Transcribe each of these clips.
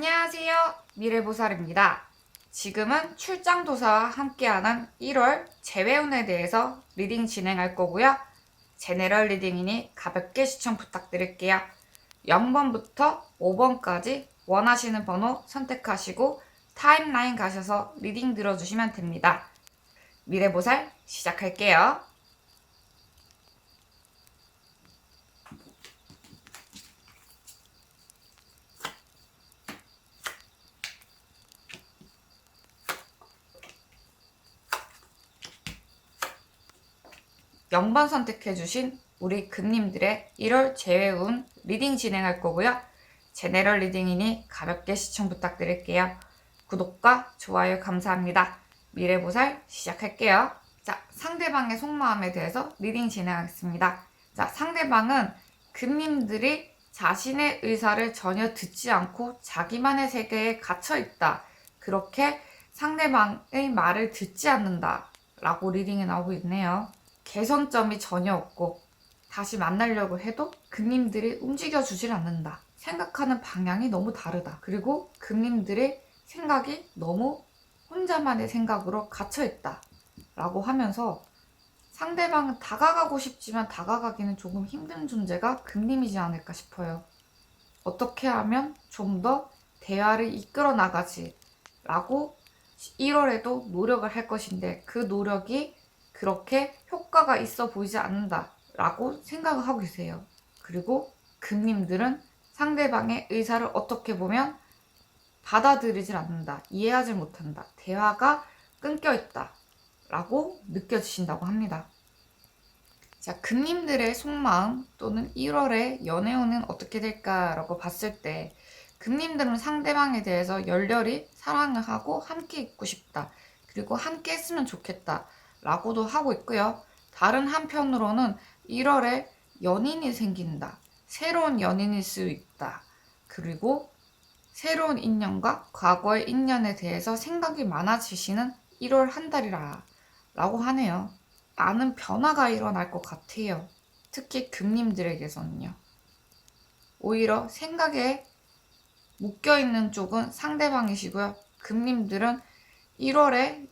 안녕하세요. 미래보살입니다. 지금은 출장도사와 함께하는 1월 재회운에 대해서 리딩 진행할 거고요. 제너럴 리딩이니 가볍게 시청 부탁드릴게요. 0번부터 5번까지 원하시는 번호 선택하시고 타임라인 가셔서 리딩 들어주시면 됩니다. 미래보살 시작할게요. 0번 선택해주신 우리 금님들의 1월 재회운 리딩 진행할 거고요. 제너럴 리딩이니 가볍게 시청 부탁드릴게요. 구독과 좋아요 감사합니다. 미래보살 시작할게요. 자, 상대방의 속마음에 대해서 리딩 진행하겠습니다. 자, 상대방은 금님들이 자신의 의사를 전혀 듣지 않고 자기만의 세계에 갇혀 있다. 그렇게 상대방의 말을 듣지 않는다. 라고 리딩에 나오고 있네요. 개선점이 전혀 없고 다시 만나려고 해도 금님들이 움직여주질 않는다. 생각하는 방향이 너무 다르다. 그리고 금님들의 생각이 너무 혼자만의 생각으로 갇혀있다. 라고 하면서 상대방은 다가가고 싶지만 다가가기는 조금 힘든 존재가 금님이지 않을까 싶어요. 어떻게 하면 좀 더 대화를 이끌어 나가지? 라고 1월에도 노력을 할 것인데 그 노력이 그렇게 효과가 있어 보이지 않는다 라고 생각을 하고 계세요. 그리고 금님들은 상대방의 의사를 어떻게 보면 받아들이질 않는다, 이해하지 못한다, 대화가 끊겨 있다 라고 느껴지신다고 합니다. 자, 금님들의 속마음 또는 1월의 연애운은 어떻게 될까라고 봤을 때 금님들은 상대방에 대해서 열렬히 사랑을 하고 함께 있고 싶다. 그리고 함께 했으면 좋겠다. 라고도 하고 있고요. 다른 한편으로는 1월에 연인이 생긴다. 새로운 연인일 수 있다. 그리고 새로운 인연과 과거의 인연에 대해서 생각이 많아지시는 1월 한 달이라 라고 하네요. 많은 변화가 일어날 것 같아요. 특히 금님들에게서는요. 오히려 생각에 묶여있는 쪽은 상대방이시고요. 금님들은 1월에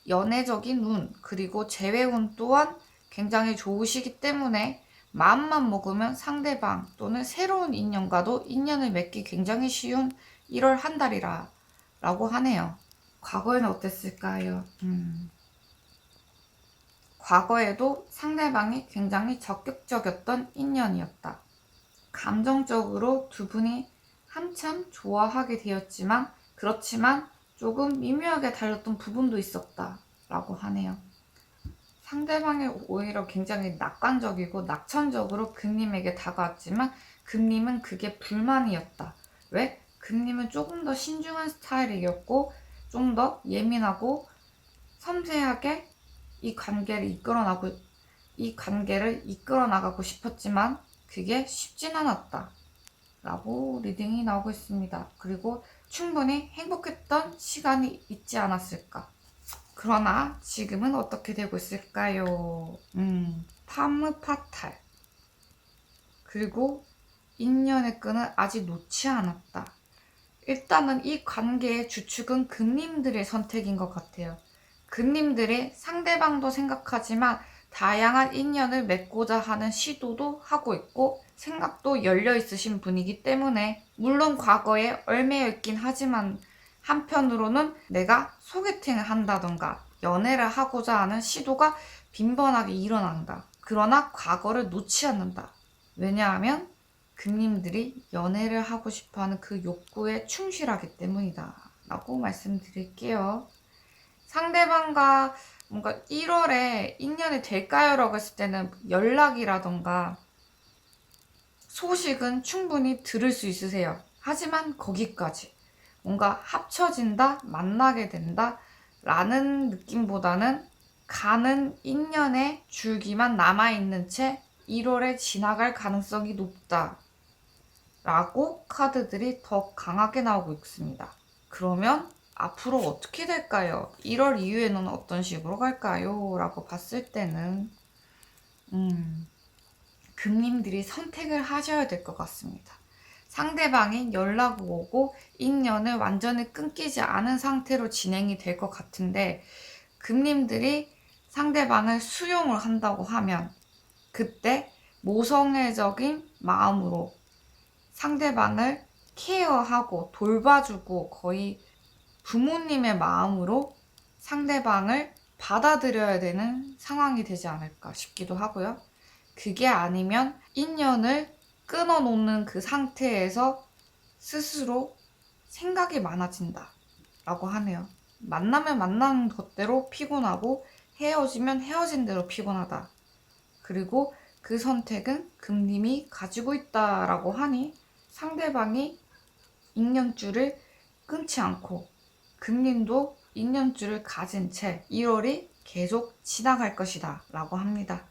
연애적인 운 그리고 재회운 또한 굉장히 좋으시기 때문에 마음만 먹으면 상대방 또는 새로운 인연과도 인연을 맺기 굉장히 쉬운 1월 한 달이라 라고 하네요. 과거에는 어땠을까요? 과거에도 상대방이 굉장히 적극적이었던 인연이었다. 감정적으로 두 분이 한참 좋아하게 되었지만 그렇지만 조금 미묘하게 달렸던 부분도 있었다 라고 하네요. 상대방이 오히려 굉장히 낙관적이고 낙천적으로 금님에게 다가왔지만 금님은 그게 불만이었다. 왜? 금님은 조금 더 신중한 스타일이었고 좀 더 예민하고 섬세하게 이 관계를 이끌어 나가고 싶었지만 그게 쉽진 않았다 라고 리딩이 나오고 있습니다. 그리고 충분히 행복했던 시간이 있지 않았을까. 그러나 지금은 어떻게 되고 있을까요? 파무파탈. 그리고 인연의 끈을 아직 놓지 않았다. 일단은 이 관계의 주축은 금님들의 선택인 것 같아요. 금님들이 상대방도 생각하지만 다양한 인연을 맺고자 하는 시도도 하고 있고 생각도 열려 있으신 분이기 때문에 물론 과거에 얽매여 있긴 하지만 한편으로는 내가 소개팅을 한다던가 연애를 하고자 하는 시도가 빈번하게 일어난다. 그러나 과거를 놓지 않는다. 왜냐하면 금님들이 연애를 하고 싶어하는 그 욕구에 충실하기 때문이다 라고 말씀드릴게요. 상대방과 뭔가 1월에 인연이 될까요? 라고 했을 때는 연락이라던가 소식은 충분히 들을 수 있으세요. 하지만 거기까지 뭔가 합쳐진다, 만나게 된다 라는 느낌보다는 가는 인연의 줄기만 남아있는 채 1월에 지나갈 가능성이 높다 라고 카드들이 더 강하게 나오고 있습니다. 그러면 앞으로 어떻게 될까요? 1월 이후에는 어떤 식으로 갈까요? 라고 봤을 때는 금님들이 선택을 하셔야 될 것 같습니다. 상대방이 연락이 오고 인연을 완전히 끊기지 않은 상태로 진행이 될 것 같은데, 금님들이 상대방을 수용을 한다고 하면 그때 모성애적인 마음으로 상대방을 케어하고 돌봐주고 거의 부모님의 마음으로 상대방을 받아들여야 되는 상황이 되지 않을까 싶기도 하고요. 그게 아니면 인연을 끊어놓는 그 상태에서 스스로 생각이 많아진다 라고 하네요. 만나면 만나는 것대로 피곤하고 헤어지면 헤어진 대로 피곤하다. 그리고 그 선택은 금님이 가지고 있다라고 하니 상대방이 인연줄을 끊지 않고 금님도 인연줄을 가진 채 1월이 계속 지나갈 것이다 라고 합니다.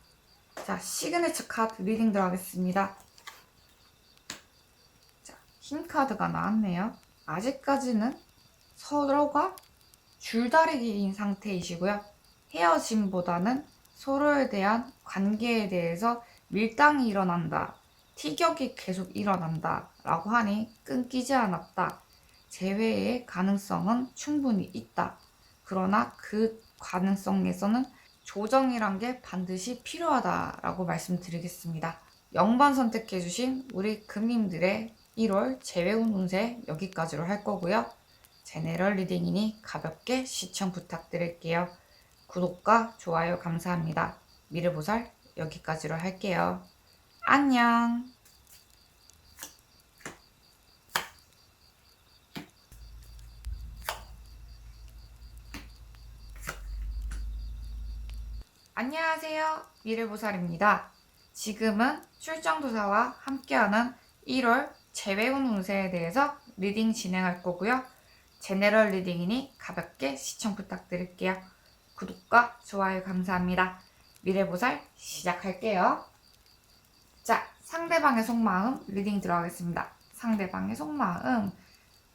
자, 시그니처 카드 리딩 들어가겠습니다. 자, 흰 카드가 나왔네요. 아직까지는 서로가 줄다리기인 상태이시고요. 헤어짐보다는 서로에 대한 관계에 대해서 밀당이 일어난다, 티격이 계속 일어난다 라고 하니 끊기지 않았다. 재회의 가능성은 충분히 있다. 그러나 그 가능성에서는 조정이란 게 반드시 필요하다라고 말씀드리겠습니다. 0번 선택해주신 우리 금님들의 1월 재회운 운세 여기까지로 할 거고요. 제네럴 리딩이니 가볍게 시청 부탁드릴게요. 구독과 좋아요 감사합니다. 미래보살 여기까지로 할게요. 안녕. 안녕하세요. 미래보살입니다. 지금은 출정도사와 함께하는 1월 재회운 운세에 대해서 리딩 진행할 거고요. 제네럴 리딩이니 가볍게 시청 부탁드릴게요. 구독과 좋아요 감사합니다. 미래보살 시작할게요. 자, 상대방의 속마음 리딩 들어가겠습니다. 상대방의 속마음.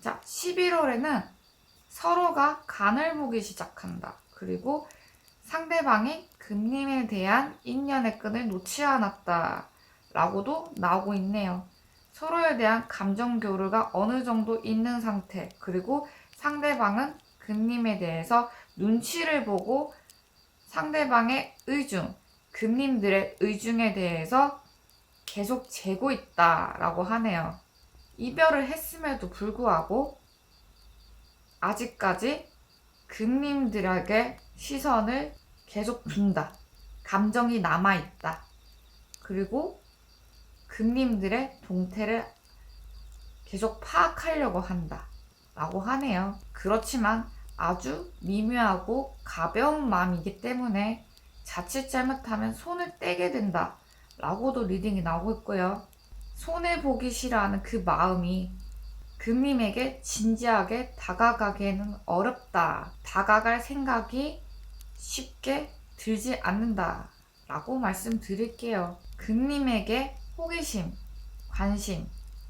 자, 11월에는 서로가 간을 보기 시작한다. 그리고 상대방이 금님에 대한 인연의 끈을 놓지 않았다 라고도 나오고 있네요. 서로에 대한 감정 교류가 어느 정도 있는 상태, 그리고 상대방은 금님에 대해서 눈치를 보고 상대방의 의중, 금님들의 의중에 대해서 계속 재고 있다라고 하네요. 이별을 했음에도 불구하고 아직까지 금님들에게 시선을 계속 둔다. 감정이 남아있다. 그리고 금님들의 동태를 계속 파악하려고 한다 라고 하네요. 그렇지만 아주 미묘하고 가벼운 마음이기 때문에 자칫 잘못하면 손을 떼게 된다 라고도 리딩이 나오고 있고요. 손해보기 싫어하는 그 마음이 금님에게 진지하게 다가가기에는 어렵다. 다가갈 생각이 쉽게 들지 않는다 라고 말씀드릴게요. 금님에게 호기심, 관심,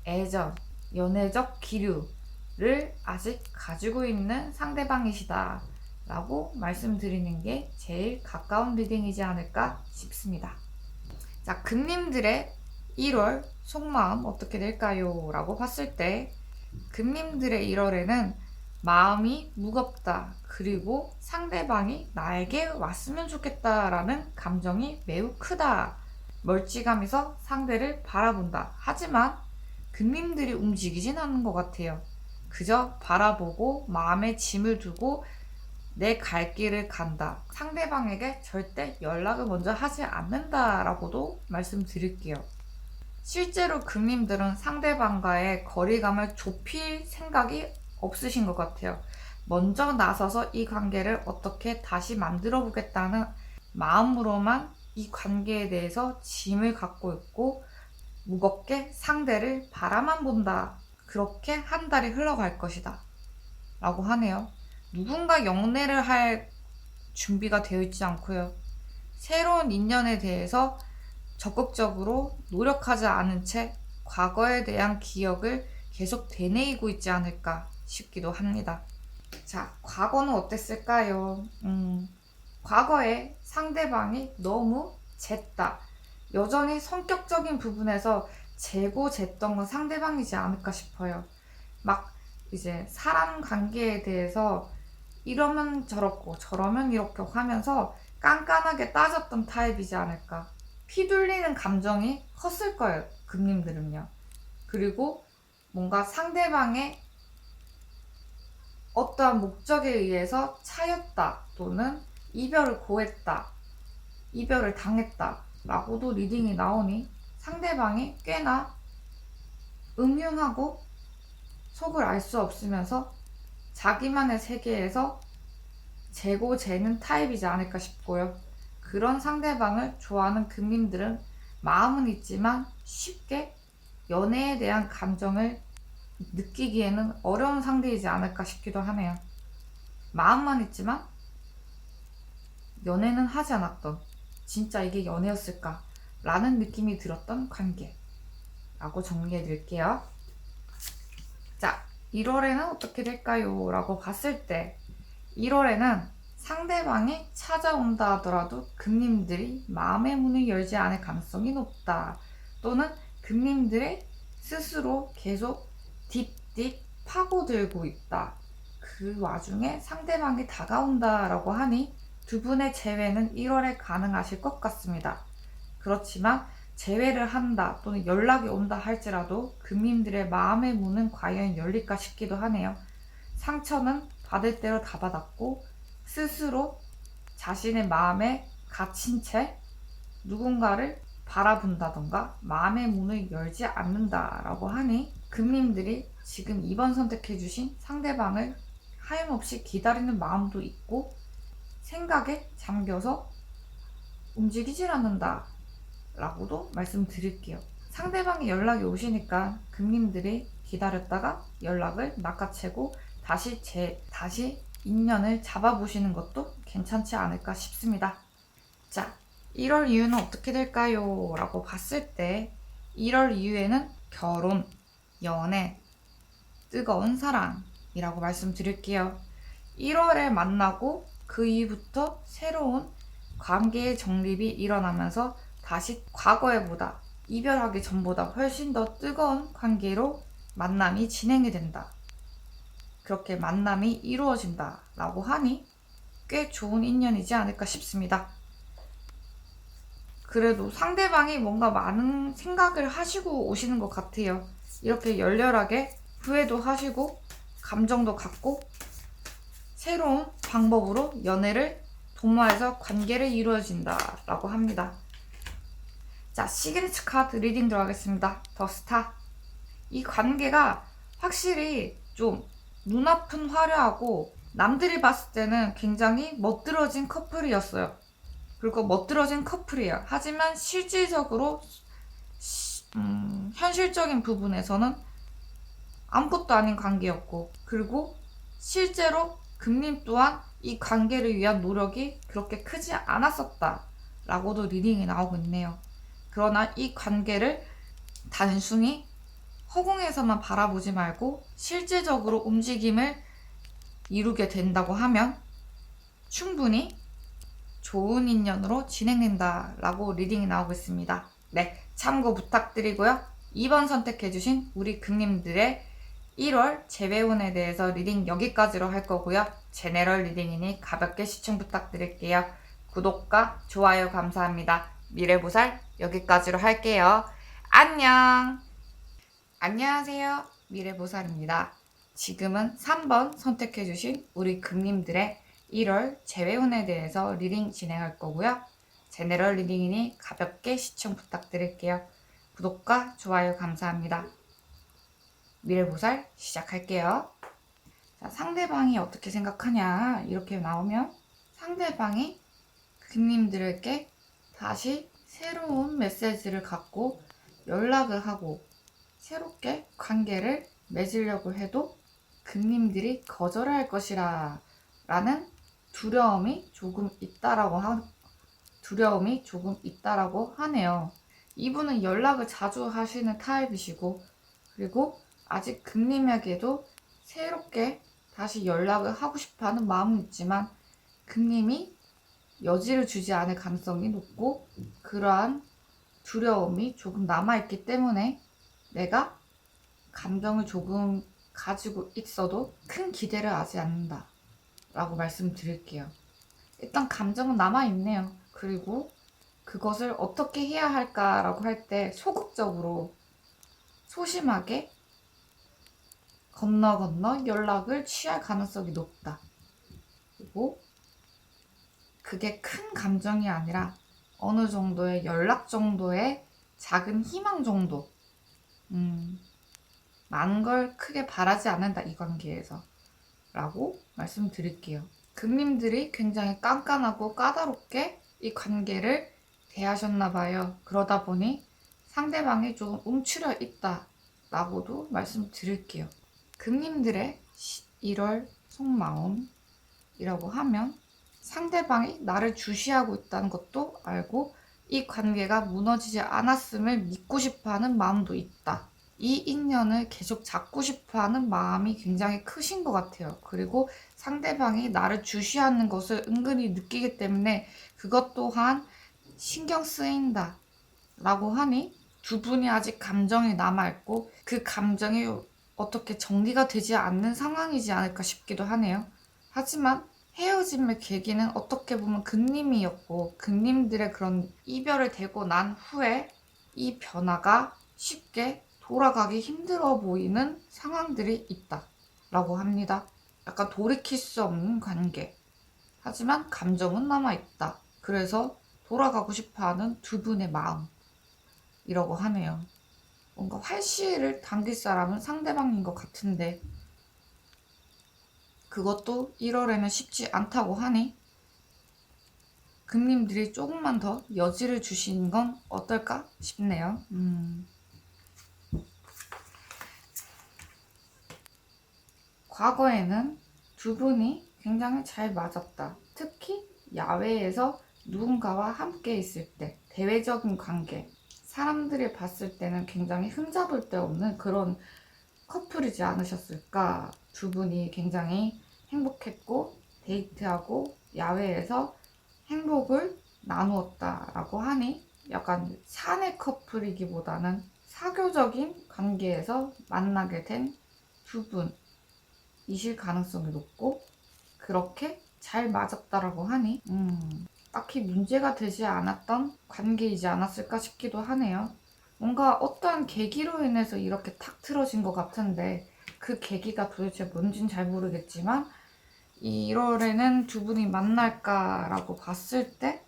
애정, 연애적 기류를 아직 가지고 있는 상대방이시다 라고 말씀드리는 게 제일 가까운 리딩이지 않을까 싶습니다. 자, 금님들의 1월 속마음 어떻게 될까요? 라고 봤을 때 금님들의 1월에는 마음이 무겁다. 그리고 상대방이 나에게 왔으면 좋겠다라는 감정이 매우 크다. 멀찌감해서 상대를 바라본다. 하지만 금님들이 움직이진 않는 것 같아요. 그저 바라보고 마음에 짐을 두고 내 갈 길을 간다. 상대방에게 절대 연락을 먼저 하지 않는다라고도 말씀드릴게요. 실제로 금님들은 상대방과의 거리감을 좁힐 생각이 없으신 것 같아요. 먼저 나서서 이 관계를 어떻게 다시 만들어 보겠다는 마음으로만 이 관계에 대해서 짐을 갖고 있고 무겁게 상대를 바라만 본다. 그렇게 한 달이 흘러갈 것이다 라고 하네요. 누군가 영내를 할 준비가 되어 있지 않고요. 새로운 인연에 대해서 적극적으로 노력하지 않은 채 과거에 대한 기억을 계속 되뇌이고 있지 않을까 싶기도 합니다. 자, 과거는 어땠을까요? 과거에 상대방이 너무 쟀다. 여전히 성격적인 부분에서 재고 쟀던 건 상대방이지 않을까 싶어요. 막 이제 사람 관계에 대해서 이러면 저렇고 저러면 이렇게 하면서 깐깐하게 따졌던 타입이지 않을까. 휘둘리는 감정이 컸을 거예요, 금님들은요. 그리고 뭔가 상대방의 어떠한 목적에 의해서 차였다 또는 이별을 고했다, 이별을 당했다 라고도 리딩이 나오니 상대방이 꽤나 음흉하고 속을 알 수 없으면서 자기만의 세계에서 재고 재는 타입이지 않을까 싶고요. 그런 상대방을 좋아하는 금님들은 마음은 있지만 쉽게 연애에 대한 감정을 느끼기에는 어려운 상대이지 않을까 싶기도 하네요. 마음만 있지만 연애는 하지 않았던, 진짜 이게 연애였을까? 라는 느낌이 들었던 관계라고 정리해 드릴게요. 자, 1월에는 어떻게 될까요? 라고 봤을 때 1월에는 상대방이 찾아온다 하더라도 금님들이 마음의 문을 열지 않을 가능성이 높다. 또는 금님들이 스스로 계속 딥딥 파고들고 있다. 그 와중에 상대방이 다가온다라고 하니 두 분의 재회는 1월에 가능하실 것 같습니다. 그렇지만 재회를 한다 또는 연락이 온다 할지라도 금님들의 마음의 문은 과연 열릴까 싶기도 하네요. 상처는 받을 대로 다 받았고 스스로 자신의 마음에 갇힌 채 누군가를 바라본다던가 마음의 문을 열지 않는다라고 하니 금님들이 지금 2번 선택해주신 상대방을 하염없이 기다리는 마음도 있고 생각에 잠겨서 움직이질 않는다 라고도 말씀드릴게요. 상대방이 연락이 오시니까 금님들이 기다렸다가 연락을 낚아채고 다시 인연을 잡아보시는 것도 괜찮지 않을까 싶습니다. 자, 1월 이후는 어떻게 될까요? 라고 봤을 때 1월 이후에는 결혼, 연애, 뜨거운 사랑이라고 말씀드릴게요. 1월에 만나고 그 이후부터 새로운 관계의 정립이 일어나면서 다시 과거에보다 이별하기 전보다 훨씬 더 뜨거운 관계로 만남이 진행이 된다. 그렇게 만남이 이루어진다 라고 하니 꽤 좋은 인연이지 않을까 싶습니다. 그래도 상대방이 뭔가 많은 생각을 하시고 오시는 것 같아요. 이렇게 열렬하게 후회도 하시고 감정도 갖고 새로운 방법으로 연애를 도모해서 관계를 이루어진다 라고 합니다. 자, 시그니처 카드 리딩 들어가겠습니다. 더 스타. 이 관계가 확실히 좀 눈앞은 화려하고 남들이 봤을 때는 굉장히 멋들어진 커플이었어요. 그리고 멋들어진 커플이에요. 하지만 실질적으로 현실적인 부분에서는 아무것도 아닌 관계였고, 그리고 실제로 금님 또한 이 관계를 위한 노력이 그렇게 크지 않았었다 라고도 리딩이 나오고 있네요. 그러나 이 관계를 단순히 허공에서만 바라보지 말고 실질적으로 움직임을 이루게 된다고 하면 충분히 좋은 인연으로 진행된다 라고 리딩이 나오고 있습니다. 네, 참고 부탁드리고요. 2번 선택해주신 우리 금님들의 1월 재회운에 대해서 리딩 여기까지로 할 거고요. 제네럴 리딩이니 가볍게 시청 부탁드릴게요. 구독과 좋아요 감사합니다. 미래보살 여기까지로 할게요. 안녕. 안녕하세요. 미래보살입니다. 지금은 3번 선택해주신 우리 금님들의 1월 재회운에 대해서 리딩 진행할 거고요. 제네럴 리딩이니 가볍게 시청 부탁드릴게요. 구독과 좋아요 감사합니다. 미래보살 시작할게요. 자, 상대방이 어떻게 생각하냐 이렇게 나오면 상대방이 금님들에게 다시 새로운 메시지를 갖고 연락을 하고 새롭게 관계를 맺으려고 해도 금님들이 거절할 것이라 라는 두려움이 조금 있다라고 하네요. 이분은 연락을 자주 하시는 타입이시고, 그리고 아직 금님에게도 새롭게 다시 연락을 하고 싶어하는 마음은 있지만 금님이 여지를 주지 않을 가능성이 높고 그러한 두려움이 조금 남아있기 때문에 내가 감정을 조금 가지고 있어도 큰 기대를 하지 않는다 라고 말씀드릴게요. 일단 감정은 남아있네요. 그리고 그것을 어떻게 해야 할까라고 할 때 소극적으로 소심하게 건너 연락을 취할 가능성이 높다. 그리고 그게 큰 감정이 아니라 어느 정도의 연락 정도의 작은 희망 정도. 많은 걸 크게 바라지 않는다, 이 관계에서. 라고 말씀드릴게요. 금님들이 굉장히 깐깐하고 까다롭게 이 관계를 대하셨나봐요. 그러다 보니 상대방이 조금 움츠려 있다 라고도 말씀드릴게요. 금님들의 1월 속마음이라고 하면 상대방이 나를 주시하고 있다는 것도 알고 이 관계가 무너지지 않았음을 믿고 싶어하는 마음도 있다. 이 인연을 계속 잡고 싶어하는 마음이 굉장히 크신 것 같아요. 그리고 상대방이 나를 주시하는 것을 은근히 느끼기 때문에 그것 또한 신경 쓰인다 라고 하니 두 분이 아직 감정이 남아있고 그 감정이 어떻게 정리가 되지 않는 상황이지 않을까 싶기도 하네요. 하지만 헤어짐의 계기는 어떻게 보면 금님이었고 금님들의 그런 이별을 대고 난 후에 이 변화가 쉽게 돌아가기 힘들어 보이는 상황들이 있다 라고 합니다. 약간 돌이킬 수 없는 관계. 하지만 감정은 남아있다. 그래서 돌아가고 싶어하는 두 분의 마음이라고 하네요. 뭔가 활시를 당길 사람은 상대방인 것 같은데 그것도 1월에는 쉽지 않다고 하니 금님들이 조금만 더 여지를 주시는 건 어떨까 싶네요. 과거에는 두 분이 굉장히 잘 맞았다. 특히 야외에서 누군가와 함께 있을 때 대외적인 관계, 사람들이 봤을 때는 굉장히 흠잡을 데 없는 그런 커플이지 않으셨을까. 두 분이 굉장히 행복했고 데이트하고 야외에서 행복을 나누었다라고 하니 약간 사내 커플이기보다는 사교적인 관계에서 만나게 된 두 분이실 가능성이 높고 그렇게 잘 맞았다라고 하니 딱히 문제가 되지 않았던 관계이지 않았을까 싶기도 하네요. 뭔가 어떠한 계기로 인해서 이렇게 탁 틀어진 것 같은데 그 계기가 도대체 뭔진 잘 모르겠지만 1월에는 두 분이 만날까라고 봤을 때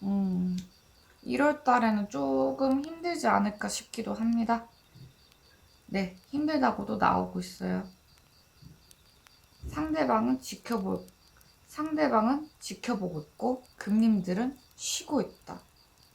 1월 달에는 조금 힘들지 않을까 싶기도 합니다. 네, 힘들다고도 나오고 있어요. 상대방은 지켜보고 있고 금님들은 쉬고 있다.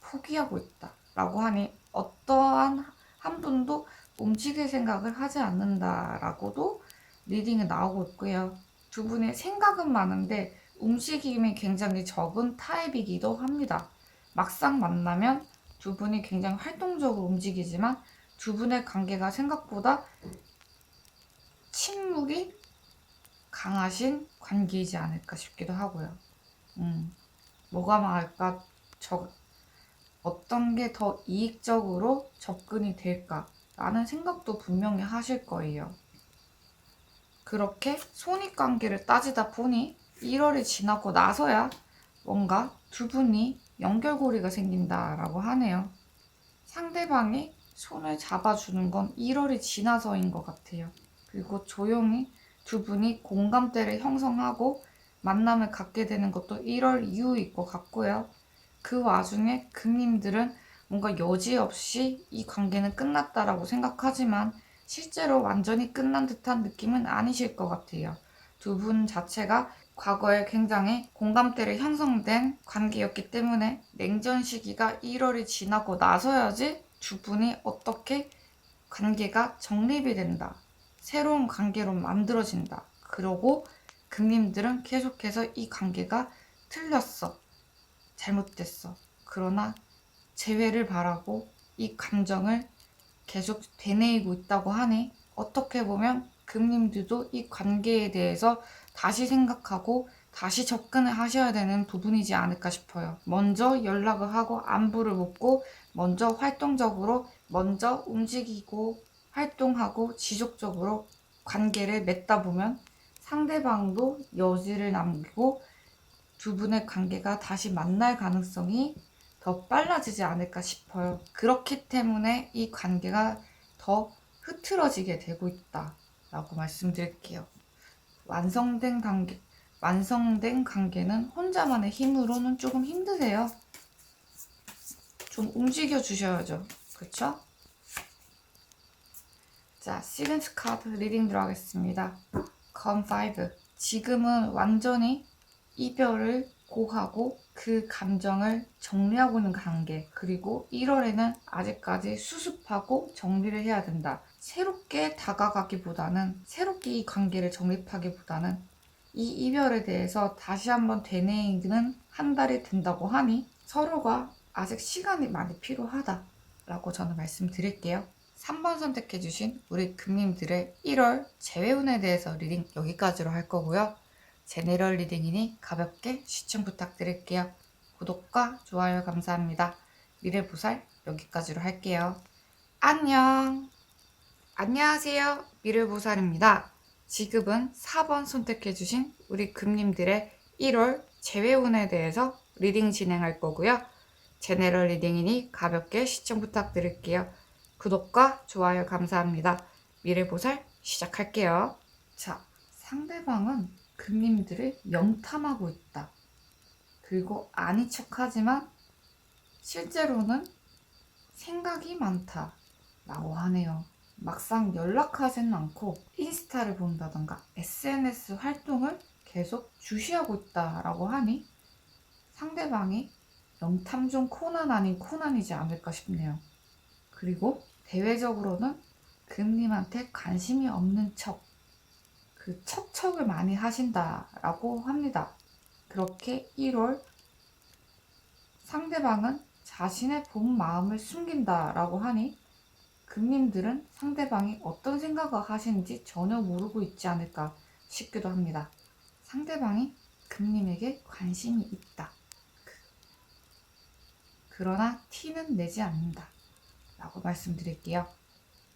포기하고 있다. 라고 하니 어떠한 한 분도 움직일 생각을 하지 않는다라고도 리딩에 나오고 있고요. 두 분의 생각은 많은데 움직임이 굉장히 적은 타입이기도 합니다. 막상 만나면 두 분이 굉장히 활동적으로 움직이지만 두 분의 관계가 생각보다 침묵이 강하신 관계이지 않을까 싶기도 하고요. 뭐가 나을까? 어떤 게 더 이익적으로 접근이 될까? 라는 생각도 분명히 하실 거예요. 그렇게 손익관계를 따지다 보니 1월이 지나고 나서야 뭔가 두 분이 연결고리가 생긴다라고 하네요. 상대방이 손을 잡아주는 건 1월이 지나서인 것 같아요. 그리고 조용히 두 분이 공감대를 형성하고 만남을 갖게 되는 것도 1월 이후일 것 같고요. 그 와중에 금님들은 뭔가 여지없이 이 관계는 끝났다라고 생각하지만 실제로 완전히 끝난 듯한 느낌은 아니실 것 같아요. 두 분 자체가 과거에 굉장히 공감대를 형성된 관계였기 때문에 냉전 시기가 1월이 지나고 나서야지 두 분이 어떻게 관계가 정립이 된다. 새로운 관계로 만들어진다. 그러고 금님들은 계속해서 이 관계가 틀렸어. 잘못됐어. 그러나 재회를 바라고 이 감정을 계속 되뇌이고 있다고 하니 어떻게 보면 금님들도 이 관계에 대해서 다시 생각하고 다시 접근을 하셔야 되는 부분이지 않을까 싶어요. 먼저 연락을 하고 안부를 묻고 먼저 활동적으로 먼저 움직이고 활동하고 지속적으로 관계를 맺다 보면 상대방도 여지를 남기고 두 분의 관계가 다시 만날 가능성이 더 빨라지지 않을까 싶어요. 그렇기 때문에 이 관계가 더 흐트러지게 되고 있다라고 말씀드릴게요. 완성된 관계는 혼자만의 힘으로는 조금 힘드세요. 좀 움직여 주셔야죠. 그쵸? 자, 시그니처 카드 리딩 들어가겠습니다. 건 5. 지금은 완전히 이별을 고하고 그 감정을 정리하고 있는 관계. 그리고 1월에는 아직까지 수습하고 정리를 해야 된다. 새롭게 다가가기보다는, 새롭게 이 관계를 정립하기보다는 이 이별에 대해서 다시 한번 되뇌이는 한 달이 된다고 하니 서로가 아직 시간이 많이 필요하다라고 저는 말씀드릴게요. 3번 선택해주신 우리 금님들의 1월 재회운에 대해서 리딩 여기까지로 할 거고요. 제네럴 리딩이니 가볍게 시청 부탁드릴게요. 구독과 좋아요 감사합니다. 미래보살 여기까지로 할게요. 안녕. 안녕하세요. 미래보살입니다. 지금은 4번 선택해주신 우리 금님들의 1월 재회운에 대해서 리딩 진행할 거고요. 제네럴 리딩이니 가볍게 시청 부탁드릴게요. 구독과 좋아요 감사합니다. 미래보살 시작할게요. 자, 상대방은 금님들을 명탐하고 있다. 그리고 아닌 척하지만 실제로는 생각이 많다 라고 하네요. 막상 연락하지는 않고 인스타를 본다던가 SNS 활동을 계속 주시하고 있다라고 하니 상대방이 명탐 중 코난 아닌 코난이지 않을까 싶네요. 그리고 대외적으로는 금님한테 관심이 없는 척, 그 척척을 많이 하신다라고 합니다. 그렇게 1월 상대방은 자신의 본 마음을 숨긴다라고 하니 금님들은 상대방이 어떤 생각을 하시는지 전혀 모르고 있지 않을까 싶기도 합니다. 상대방이 금님에게 관심이 있다. 그러나 티는 내지 않는다. 라고 말씀드릴게요.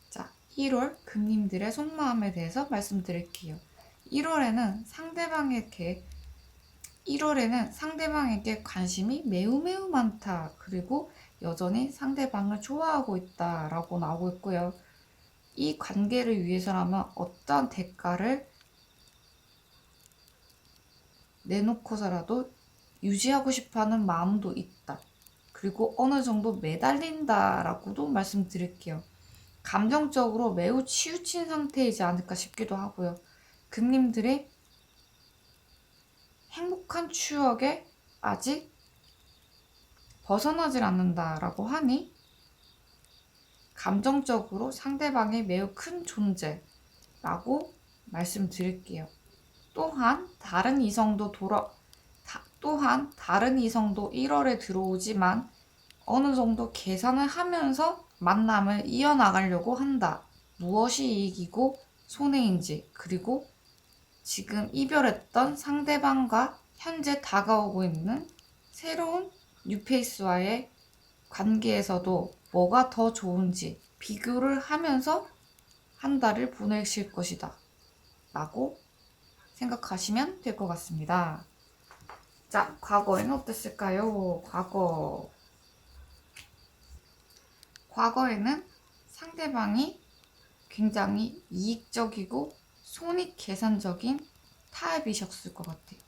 자, 1월 금님들의 속마음에 대해서 말씀드릴게요. 1월에는 상대방에게 관심이 매우 많다. 그리고 여전히 상대방을 좋아하고 있다. 라고 나오고 있고요. 이 관계를 위해서라면 어떠한 대가를 내놓고서라도 유지하고 싶어하는 마음도 있다. 그리고 어느 정도 매달린다라고도 말씀드릴게요. 감정적으로 매우 치우친 상태이지 않을까 싶기도 하고요. 금님들의 행복한 추억에 아직 벗어나질 않는다라고 하니 감정적으로 상대방이 매우 큰 존재라고 말씀드릴게요. 또한 다른 이성도 1월에 들어오지만 어느 정도 계산을 하면서 만남을 이어나가려고 한다. 무엇이 이익이고 손해인지, 그리고 지금 이별했던 상대방과 현재 다가오고 있는 새로운 뉴페이스와의 관계에서도 뭐가 더 좋은지 비교를 하면서 한 달을 보내실 것이다 라고 생각하시면 될 것 같습니다. 자, 과거에는 어땠을까요? 과거에는 상대방이 굉장히 이익적이고 손익계산적인 타입이셨을 것 같아요.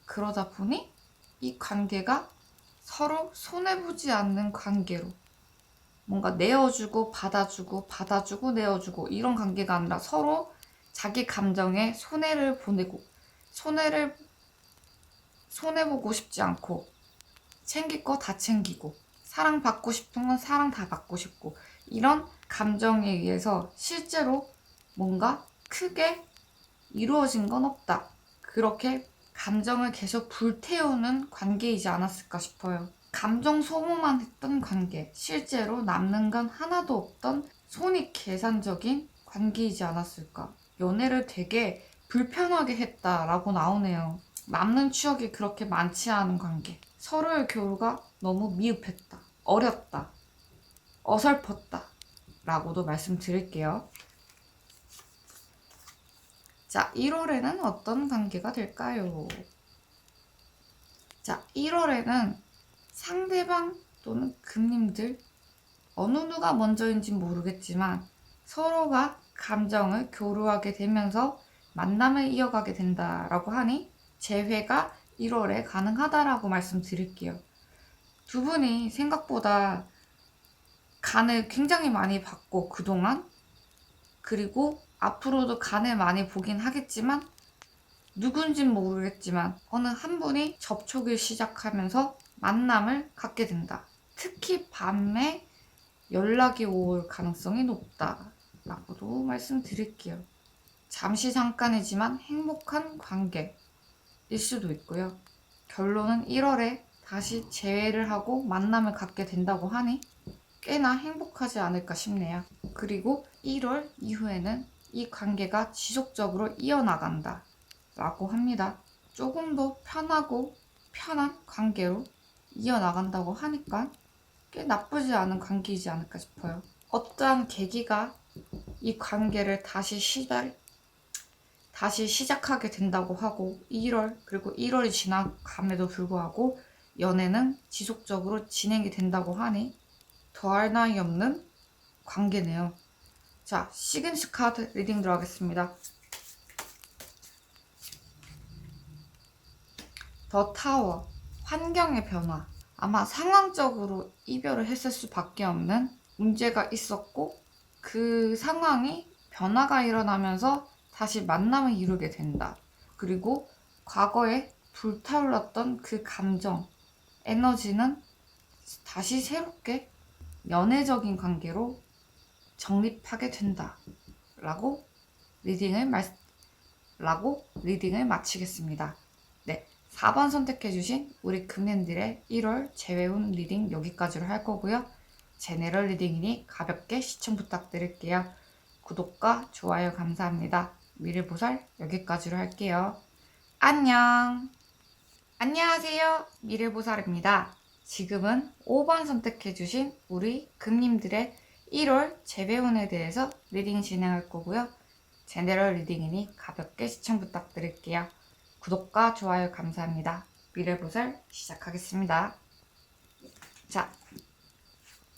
그러다 보니 이 관계가 서로 손해보지 않는 관계로 뭔가 내어주고 받아주고 받아주고 내어주고 이런 관계가 아니라 서로 자기 감정에 손해를 보내고 손해보고 싶지 않고 챙길 거 다 챙기고 사랑받고 싶은 건 사랑 다 받고 싶고 이런 감정에 의해서 실제로 뭔가 크게 이루어진 건 없다. 그렇게 감정을 계속 불태우는 관계이지 않았을까 싶어요. 감정 소모만 했던 관계, 실제로 남는 건 하나도 없던 손익 계산적인 관계이지 않았을까. 연애를 되게 불편하게 했다라고 나오네요. 남는 추억이 그렇게 많지 않은 관계. 서로의 교류가 너무 미흡했다. 어렸다. 어설펐다. 라고도 말씀드릴게요. 자, 1월에는 어떤 관계가 될까요? 자, 1월에는 상대방 또는 금님들 어느 누가 먼저인지 모르겠지만 서로가 감정을 교류하게 되면서 만남을 이어가게 된다라고 하니 재회가 1월에 가능하다라고 말씀드릴게요. 두 분이 생각보다 간을 굉장히 많이 봤고 그동안 그리고 앞으로도 간을 많이 보긴 하겠지만 누군진 모르겠지만 어느 한 분이 접촉을 시작하면서 만남을 갖게 된다. 특히 밤에 연락이 올 가능성이 높다 라고도 말씀드릴게요. 잠시 잠깐이지만 행복한 관계일 수도 있고요. 결론은 1월에 다시 재회를 하고 만남을 갖게 된다고 하니 꽤나 행복하지 않을까 싶네요. 그리고 1월 이후에는 이 관계가 지속적으로 이어나간다 라고 합니다. 조금 더 편하고 편한 관계로 이어나간다고 하니까 꽤 나쁘지 않은 관계이지 않을까 싶어요. 어떠한 계기가 이 관계를 다시 시작하게 된다고 하고 1월 그리고 1월이 지나감에도 불구하고 연애는 지속적으로 진행이 된다고 하니 더할 나위 없는 관계네요. 자, 시그니처 카드 리딩 들어가겠습니다. 더 타워, 환경의 변화. 아마 상황적으로 이별을 했을 수밖에 없는 문제가 있었고 그 상황이 변화가 일어나면서 다시 만남을 이루게 된다. 그리고 과거에 불타올랐던 그 감정, 에너지는 다시 새롭게 연애적인 관계로 정립하게 된다. 라고 리딩을 마치겠습니다. 네, 4번 선택해주신 우리 금년들의 1월 재회운 리딩 여기까지로 할 거고요. 제네럴 리딩이니 가볍게 시청 부탁드릴게요. 구독과 좋아요 감사합니다. 미래보살 여기까지로 할게요. 안녕! 안녕하세요. 미래보살입니다. 지금은 5번 선택해주신 우리 금님들의 1월 재배운에 대해서 리딩 진행할 거고요. 제네럴 리딩이니 가볍게 시청 부탁드릴게요. 구독과 좋아요 감사합니다. 미래보살 시작하겠습니다. 자,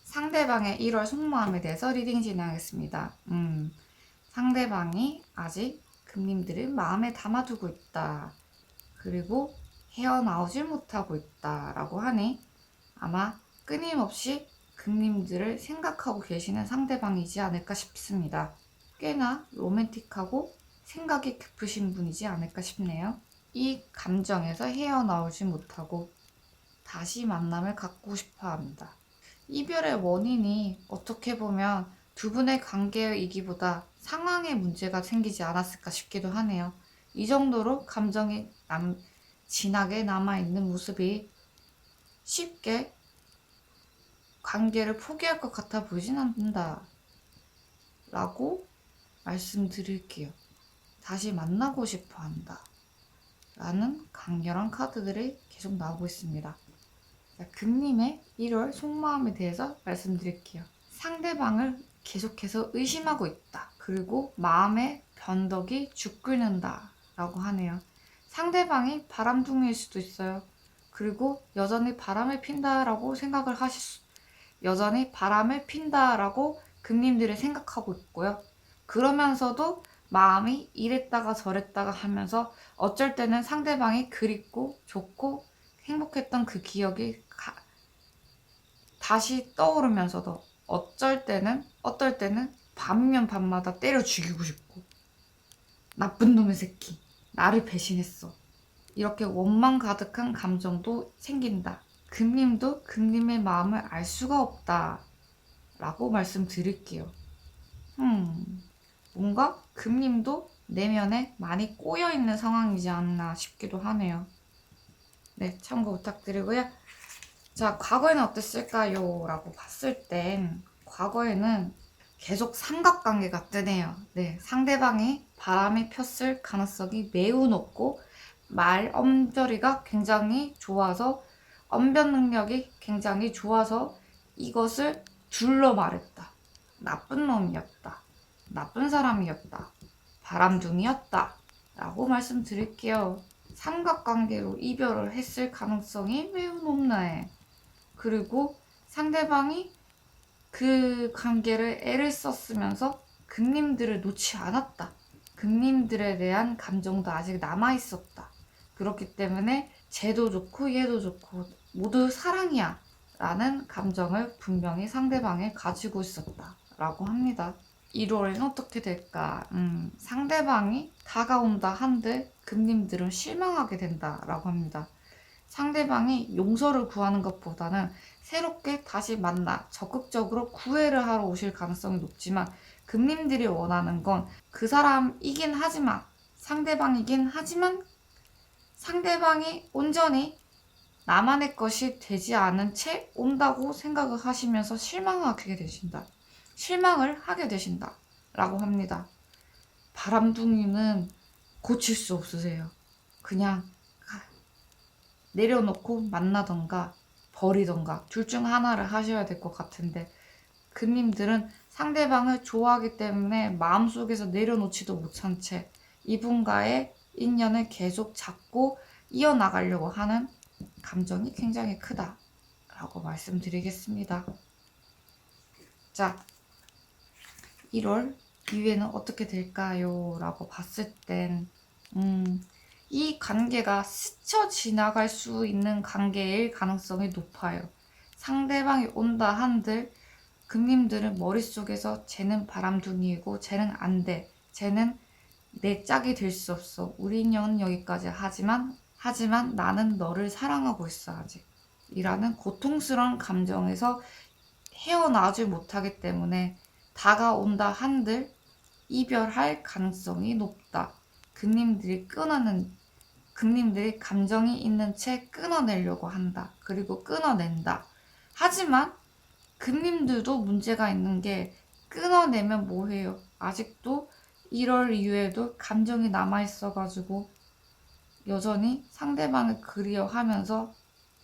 상대방의 1월 속마음에 대해서 리딩 진행하겠습니다. 상대방이 아직 금님들을 마음에 담아두고 있다. 그리고 헤어나오질 못하고 있다 라고 하니 아마 끊임없이 금님들을 생각하고 계시는 상대방이지 않을까 싶습니다. 꽤나 로맨틱하고 생각이 깊으신 분이지 않을까 싶네요. 이 감정에서 헤어나오지 못하고 다시 만남을 갖고 싶어 합니다. 이별의 원인이 어떻게 보면 두 분의 관계이기보다 상황에 문제가 생기지 않았을까 싶기도 하네요. 이 정도로 감정이 진하게 남아있는 모습이 쉽게 관계를 포기할 것 같아 보이진 않는다 라고 말씀드릴게요. 다시 만나고 싶어 한다 라는 강렬한 카드들이 계속 나오고 있습니다. 자, 금님의 1월 속마음에 대해서 말씀드릴게요. 상대방을 계속해서 의심하고 있다. 그리고 마음의 변덕이 죽끓는다 라고 하네요. 상대방이 바람둥이일 수도 있어요. 그리고 여전히 바람을 핀다라고 여전히 바람을 핀다라고 금님들이 생각하고 있고요. 그러면서도 마음이 이랬다가 저랬다가 하면서 어쩔 때는 상대방이 그립고 좋고 행복했던 그 기억이 다시 떠오르면서도 어떨 때는 밤이면 밤마다 때려 죽이고 싶고 나쁜 놈의 새끼 나를 배신했어 이렇게 원망 가득한 감정도 생긴다. 금님도 금님의 마음을 알 수가 없다 라고 말씀드릴게요. 뭔가 금님도 내면에 많이 꼬여있는 상황이지 않나 싶기도 하네요. 네, 참고 부탁드리고요. 자, 과거에는 어땠을까요? 라고 봤을 땐 과거에는 계속 삼각관계가 뜨네요. 네, 상대방이 바람이 폈을 가능성이 매우 높고 말 엄절이가 굉장히 좋아서 언변 능력이 굉장히 좋아서 이것을 둘러 말했다. 나쁜 놈이었다. 나쁜 사람이었다. 바람둥이였다. 라고 말씀드릴게요. 삼각관계로 이별을 했을 가능성이 매우 높네. 그리고 상대방이 그 관계를 애를 썼으면서 금님들을 놓지 않았다. 금님들에 대한 감정도 아직 남아있었다. 그렇기 때문에 쟤도 좋고 얘도 좋고 모두 사랑이야 라는 감정을 분명히 상대방에 가지고 있었다 라고 합니다. 1월에는 어떻게 될까? 상대방이 다가온다 한들 금님들은 실망하게 된다 라고 합니다. 상대방이 용서를 구하는 것보다는 새롭게 다시 만나 적극적으로 구애를 하러 오실 가능성이 높지만 금님들이 원하는 건 그 사람이긴 하지만 상대방이긴 하지만 상대방이 온전히 나만의 것이 되지 않은 채 온다고 생각을 하시면서 실망하게 되신다. 실망을 하게 되신다. 라고 합니다. 바람둥이는 고칠 수 없으세요. 그냥 내려놓고 만나던가 버리던가 둘 중 하나를 하셔야 될 것 같은데 금님들은 상대방을 좋아하기 때문에 마음속에서 내려놓지도 못한 채 이분과의 인연을 계속 잡고 이어나가려고 하는 감정이 굉장히 크다 라고 말씀드리겠습니다. 자, 1월 이후에는 어떻게 될까요? 라고 봤을 땐 이 관계가 스쳐 지나갈 수 있는 관계일 가능성이 높아요. 상대방이 온다 한들 금님들은 머릿속에서 쟤는 바람둥이고 쟤는 안 돼. 쟤는 내 짝이 될 수 없어. 우리 인연은 여기까지 하지만 나는 너를 사랑하고 있어 아직. 이라는 고통스러운 감정에서 헤어나오질 못하기 때문에 다가온다 한들 이별할 가능성이 높다. 금님들이 감정이 있는 채 끊어내려고 한다. 그리고 끊어낸다. 하지만 금님들도 문제가 있는 게 끊어내면 뭐해요? 아직도 1월 이후에도 감정이 남아있어가지고 여전히 상대방을 그리워하면서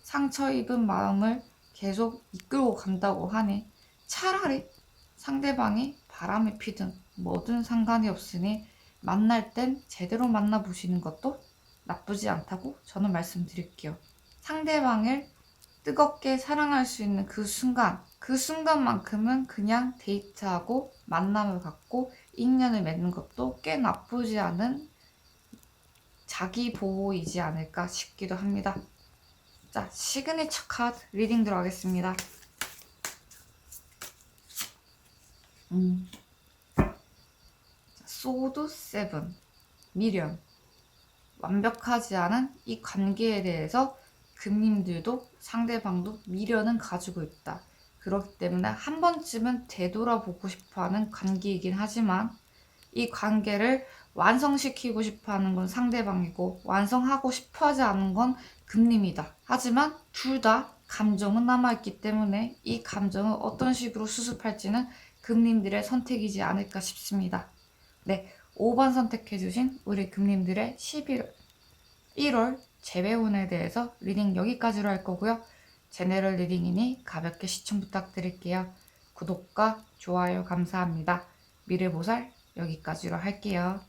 상처 입은 마음을 계속 이끌고 간다고 하니 차라리 상대방이 바람이 피든 뭐든 상관이 없으니 만날 땐 제대로 만나보시는 것도 나쁘지 않다고 저는 말씀드릴게요. 상대방을 뜨겁게 사랑할 수 있는 그 순간만큼은 그냥 데이트하고 만남을 갖고 인연을 맺는 것도 꽤 나쁘지 않은 자기 보호이지 않을까 싶기도 합니다. 자, 시그니처 카드 리딩 들어가겠습니다. 소드 7 미련. 완벽하지 않은 이 관계에 대해서 금님들도 상대방도 미련은 가지고 있다. 그렇기 때문에 한 번쯤은 되돌아보고 싶어하는 관계이긴 하지만 이 관계를 완성시키고 싶어하는 건 상대방이고 완성하고 싶어하지 않은 건 금님이다. 하지만 둘 다 감정은 남아있기 때문에 이 감정을 어떤 식으로 수습할지는 금님들의 선택이지 않을까 싶습니다. 네, 5번 선택해주신 우리 금님들의 1월 재배운에 대해서 리딩 여기까지로 할 거고요. 제너럴 리딩이니 가볍게 시청 부탁드릴게요. 구독과 좋아요 감사합니다. 미래보살 여기까지로 할게요.